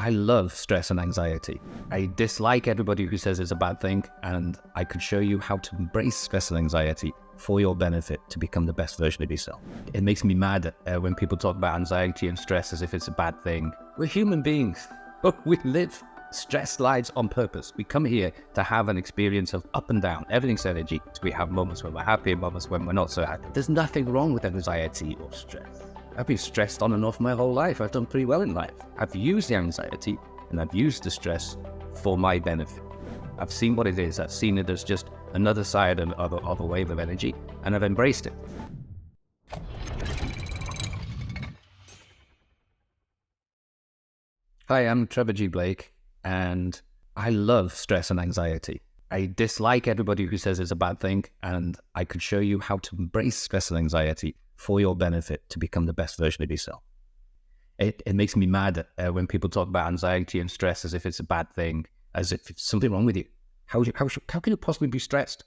I love stress and anxiety. I dislike everybody who says it's a bad thing, and I could show you how to embrace stress and anxiety for your benefit to become the best version of yourself. It makes me mad when people talk about anxiety and stress as if it's a bad thing. We're human beings. We live stress lives on purpose. We come here to have an experience of up and down. Everything's energy. We have moments when we're happy and moments when we're not so happy. There's nothing wrong with anxiety or stress. I've been stressed on and off my whole life. I've done pretty well in life. I've used the anxiety and I've used the stress for my benefit. I've seen what it is. I've seen it as just another side of a wave of energy, and I've embraced it. Hi, I'm Trevor G Blake, and I love stress and anxiety. I dislike everybody who says it's a bad thing, and I could show you how to embrace stress and anxiety for your benefit to become the best version of yourself. It makes me mad when people talk about anxiety and stress as if it's a bad thing, as if it's something wrong with you. How can you possibly be stressed?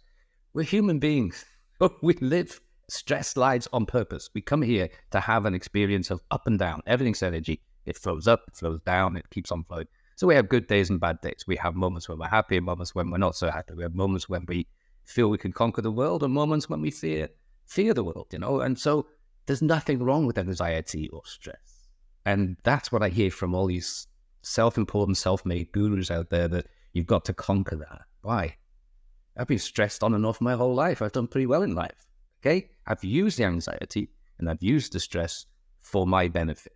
We're human beings. We live stress lives on purpose. We come here to have an experience of up and down. Everything's energy. It flows up, it flows down, it keeps on flowing. So we have good days and bad days. We have moments when we're happy and moments when we're not so happy. We have moments when we feel we can conquer the world and moments when we fear the world, And so there's nothing wrong with anxiety or stress. And that's what I hear from all these self-important, self-made gurus out there, that you've got to conquer that. Why? I've been stressed on and off my whole life. I've done pretty well in life. Okay? I've used the anxiety and I've used the stress for my benefit.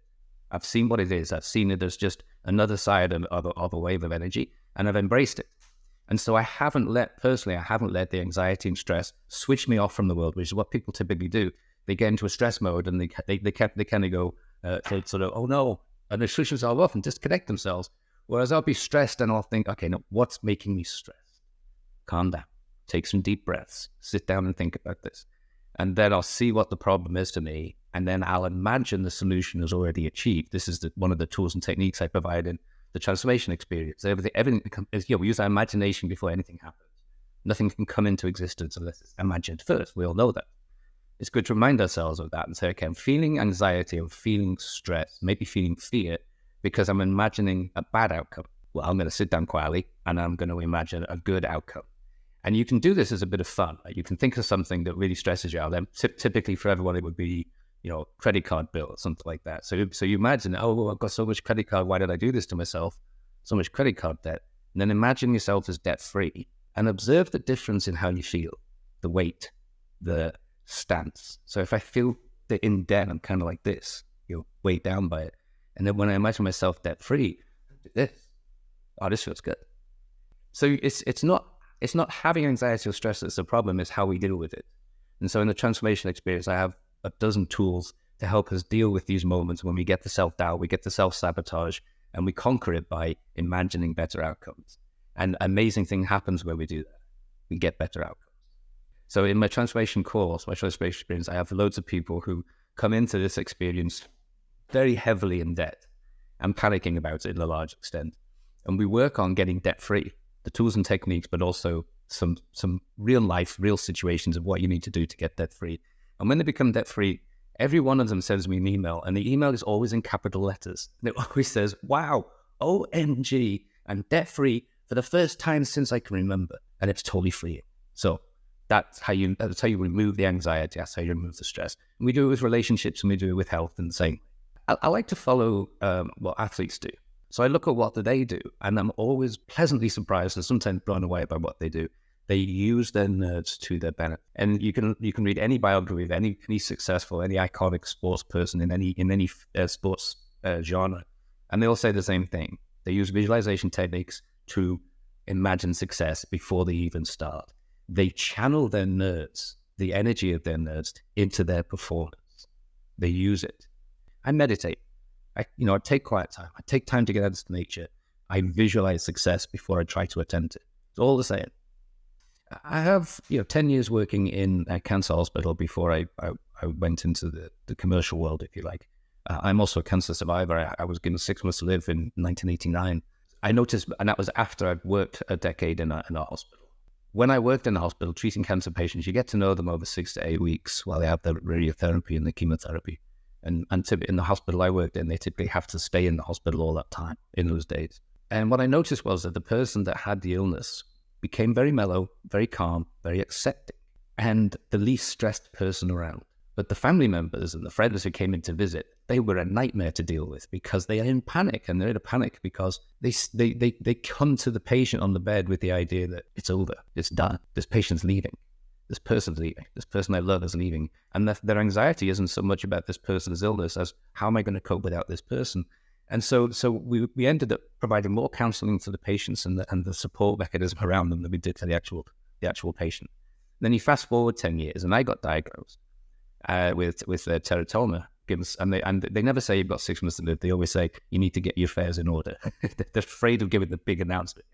I've seen what it is. I've seen it as just another side of a wave of energy, and I've embraced it. And so I haven't let the anxiety and stress switch me off from the world, which is what people typically do. They get into a stress mode and they kind of go sort of, oh no, and they switch themselves off and disconnect themselves. Whereas I'll be stressed and I'll think, okay, no, what's making me stressed? Calm down, take some deep breaths, sit down and think about this. And then I'll see what the problem is to me, and then I'll imagine the solution is already achieved. This is one of the tools and techniques I provide in the transformation experience. Everything we use our imagination before anything happens. Nothing can come into existence unless it's imagined first. We all know that. It's good to remind ourselves of that and say, okay, I'm feeling anxiety, I'm feeling stress, maybe feeling fear, because I'm imagining a bad outcome. Well, I'm going to sit down quietly and I'm going to imagine a good outcome. And you can do this as a bit of fun. You can think of something that really stresses you out. Then typically for everyone, it would be, credit card bill or something like that. So you imagine, oh, I've got so much credit card. Why did I do this to myself? So much credit card debt. And then imagine yourself as debt-free and observe the difference in how you feel, the weight, the stance. So if I feel in debt, I'm kind of like this, weighed down by it. And then when I imagine myself debt-free, this feels good. So it's not having anxiety or stress that's the problem, it's how we deal with it. And so in the transformation experience, I have a dozen tools to help us deal with these moments when we get the self-doubt, we get the self-sabotage, and we conquer it by imagining better outcomes. And amazing thing happens when we do that. We get better outcomes. So in my transformation course, my transformation experience, I have loads of people who come into this experience very heavily in debt and panicking about it in a large extent. And we work on getting debt-free, the tools and techniques, but also some real life, real situations of what you need to do to get debt-free. And when they become debt-free, every one of them sends me an email, and the email is always in capital letters. And it always says, wow, OMG, I'm debt-free for the first time since I can remember. And it's totally freeing. So that's how you remove the anxiety. That's how you remove the stress. And we do it with relationships, and we do it with health in the same way. I like to follow what athletes do. So I look at what they do, and I'm always pleasantly surprised and sometimes blown away by what they do. They use their nerds to their benefit. And you can read any biography of any successful, any iconic sports person in any sports genre, and they all say the same thing. They use visualization techniques to imagine success before they even start. They channel their nerds, the energy of their nerds, into their performance. They use it. I meditate. I take quiet time. I take time to get out into nature. I visualize success before I try to attempt it. It's all the same. I have 10 years working in a cancer hospital before I went into the commercial world, if you like. I'm also a cancer survivor. I was given 6 months to live in 1989. I noticed, and that was after I'd worked a decade in a hospital. When I worked in a hospital treating cancer patients, you get to know them over 6 to 8 weeks while they have the radiotherapy and the chemotherapy. And in the hospital I worked in, they typically have to stay in the hospital all that time in those days. And what I noticed was that the person that had the illness became very mellow, very calm, very accepting, and the least stressed person around. But the family members and the friends who came in to visit, they were a nightmare to deal with because they are in panic, and they're in a panic because they come to the patient on the bed with the idea that it's over, it's done, this patient's leaving, this person's leaving, this person I love is leaving. And their anxiety isn't so much about this person's illness as how am I going to cope without this person? And so we ended up providing more counseling to the patients and the support mechanism around them than we did for the actual patient. Then you fast forward 10 years, and I got diagnosed with teratoma, and they never say you've got 6 months to live. They always say you need to get your affairs in order. They're afraid of giving the big announcement.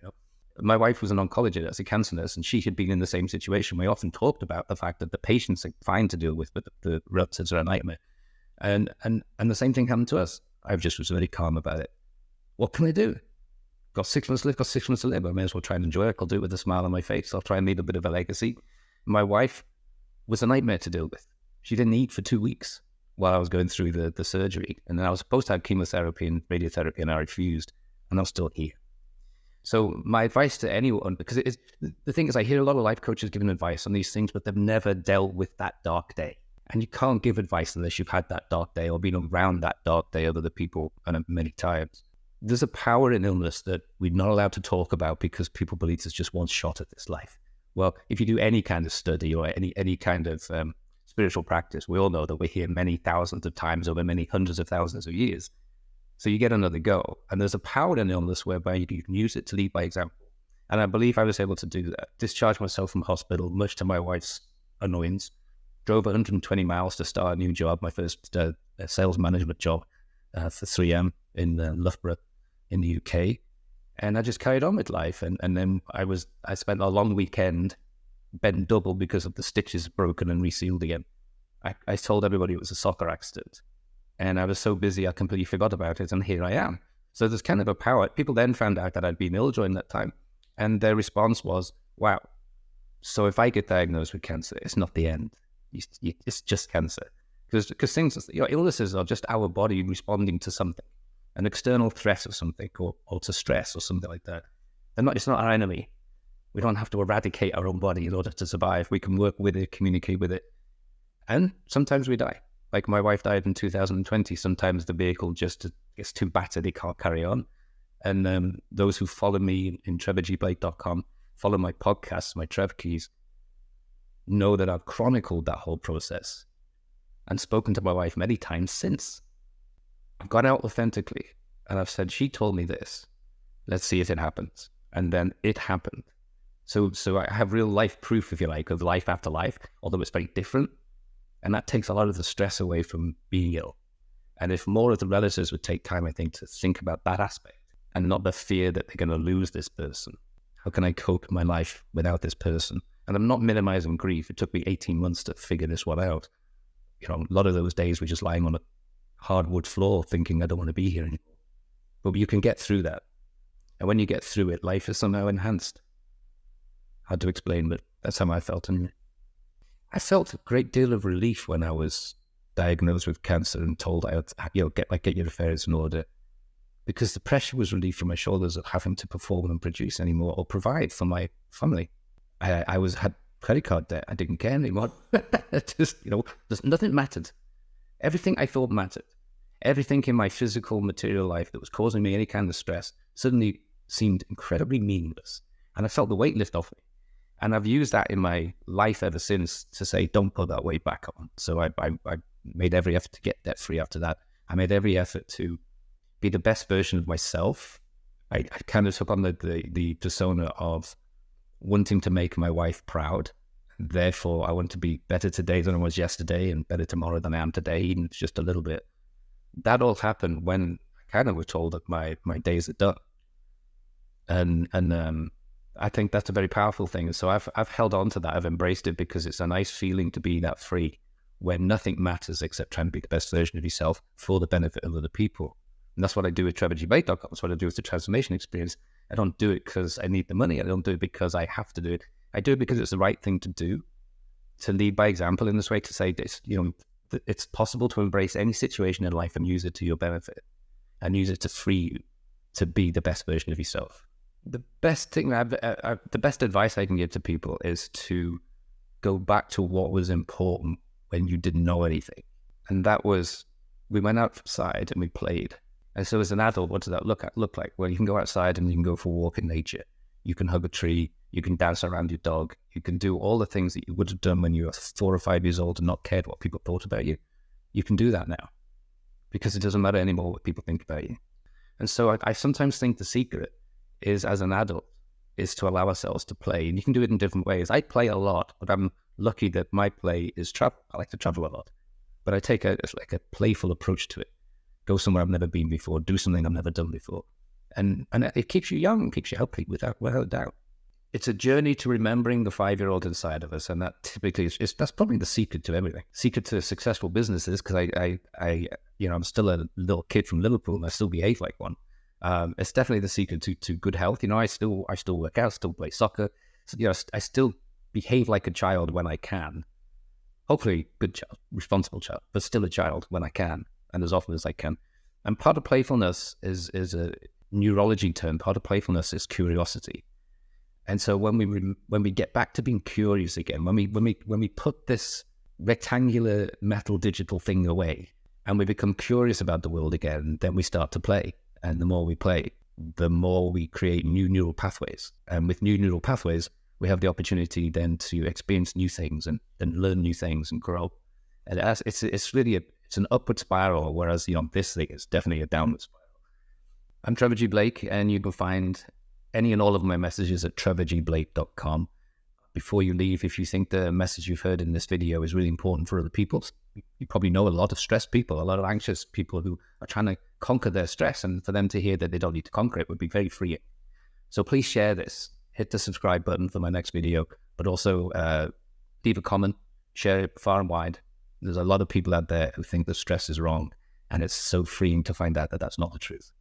My wife was an oncologist, a cancer nurse, and she had been in the same situation. We often talked about the fact that the patients are fine to deal with, but the relatives are a nightmare. And the same thing happened to us. I just was very calm about it. What can I do? Got 6 months to live, got 6 months to live. I may as well try and enjoy it. I'll do it with a smile on my face. I'll try and leave a bit of a legacy. My wife was a nightmare to deal with. She didn't eat for 2 weeks while I was going through the surgery. And then I was supposed to have chemotherapy and radiotherapy, and I refused. And I'm still here. So my advice to anyone, because the thing is, I hear a lot of life coaches giving advice on these things, but they've never dealt with that dark day. And you can't give advice unless you've had that dark day or been around that dark day of other people many times. There's a power in illness that we're not allowed to talk about because people believe there's just one shot at this life. Well, if you do any kind of study or any kind of spiritual practice, we all know that we're here many thousands of times over many hundreds of thousands of years. So you get another go. And there's a power in illness whereby you can use it to lead by example. And I believe I was able to do that. Discharged myself from hospital, much to my wife's annoyance. Drove 120 miles to start a new job, my first sales management job for 3M in Loughborough in the UK. And I just carried on with life. And then I spent a long weekend bent double because of the stitches broken and resealed again. I told everybody it was a soccer accident. And I was so busy, I completely forgot about it. And here I am. So there's kind of a power. People then found out that I'd been ill during that time. And their response was, wow, so if I get diagnosed with cancer, it's not the end. It's just cancer. Because things, illnesses are just our body responding to something, an external threat of something, or to stress or something like that. It's not our enemy. We don't have to eradicate our own body in order to survive. We can work with it, communicate with it. And sometimes we die. Like my wife died in 2020. Sometimes the vehicle just gets too battered, it can't carry on. And those who follow me in trevorgblake.com, follow my podcasts, my Trev Keys, know that I've chronicled that whole process and spoken to my wife many times since. I've gone out authentically and I've said, she told me this. Let's see if it happens. And then it happened. So I have real life proof, if you like, of life after life, although it's very different. And that takes a lot of the stress away from being ill. And if more of the relatives would take time, I think, to think about that aspect and not the fear that they're going to lose this person. How can I cope my life without this person? And I'm not minimizing grief. It took me 18 months to figure this one out. A lot of those days we're just lying on a hardwood floor thinking, I don't want to be here anymore. But you can get through that. And when you get through it, life is somehow enhanced. Hard to explain, but that's how I felt. And I felt a great deal of relief when I was diagnosed with cancer and told I had, get your affairs in order, because the pressure was relieved from my shoulders of having to perform and produce anymore or provide for my family. I had credit card debt. I didn't care anymore. Nothing mattered. Everything I thought mattered. Everything in my physical, material life that was causing me any kind of stress suddenly seemed incredibly meaningless. And I felt the weight lift off me. And I've used that in my life ever since to say, don't put that weight back on. So I made every effort to get debt free after that. I made every effort to be the best version of myself. I kind of took on the persona of wanting to make my wife proud. Therefore, I want to be better today than I was yesterday and better tomorrow than I am today, even if it's just a little bit. That all happened when I kind of was told that my days are done. And I think that's a very powerful thing. So I've held on to that. I've embraced it because it's a nice feeling to be that free, where nothing matters except trying to be the best version of yourself for the benefit of other people. And that's what I do with TrevorGblake.com. That's what I do with the transformation experience. I don't do it because I need the money. I don't do it because I have to do it. I do it because it's the right thing to do, to lead by example in this way, to say this, It's possible to embrace any situation in life and use it to your benefit, and use it to free you to be the best version of yourself. The best thing, the best advice I can give to people is to go back to what was important when you didn't know anything. And that was, we went outside and we played. And so as an adult, what does that look like? Well, you can go outside and you can go for a walk in nature. You can hug a tree. You can dance around your dog. You can do all the things that you would have done when you were 4 or 5 years old and not cared what people thought about you. You can do that now because it doesn't matter anymore what people think about you. And so I sometimes think the secret is, as an adult, is to allow ourselves to play. And you can do it in different ways. I play a lot, but I'm lucky that my play is travel. I like to travel a lot. But I take a playful approach to it. Go somewhere I've never been before, do something I've never done before. And it keeps you young, keeps you healthy without a doubt. It's a journey to remembering the 5-year-old inside of us. And that typically that's probably the secret to everything. Secret to successful businesses, because I'm still a little kid from Liverpool and I still behave like one. It's definitely the secret to good health. I still work out, still play soccer. So, I still behave like a child when I can. Hopefully good child, responsible child, but still a child when I can, and as often as I can. And part of playfulness is a neurology term. Part of playfulness is curiosity. And so when we get back to being curious again, when we put this rectangular metal digital thing away and we become curious about the world again, then we start to play. And the more we play, the more we create new neural pathways. And with new neural pathways, we have the opportunity then to experience new things and learn new things and grow. And it's really it's an upward spiral, whereas this thing is definitely a downward spiral. I'm Trevor G Blake, and you can find any and all of my messages at trevorgblake.com. Before you leave, if you think the message you've heard in this video is really important for other people, you probably know a lot of stressed people, a lot of anxious people who are trying to conquer their stress, and for them to hear that they don't need to conquer it would be very freeing. So please share this. Hit the subscribe button for my next video, but also leave a comment, share it far and wide. There's a lot of people out there who think that stress is wrong, and it's so freeing to find out that that's not the truth.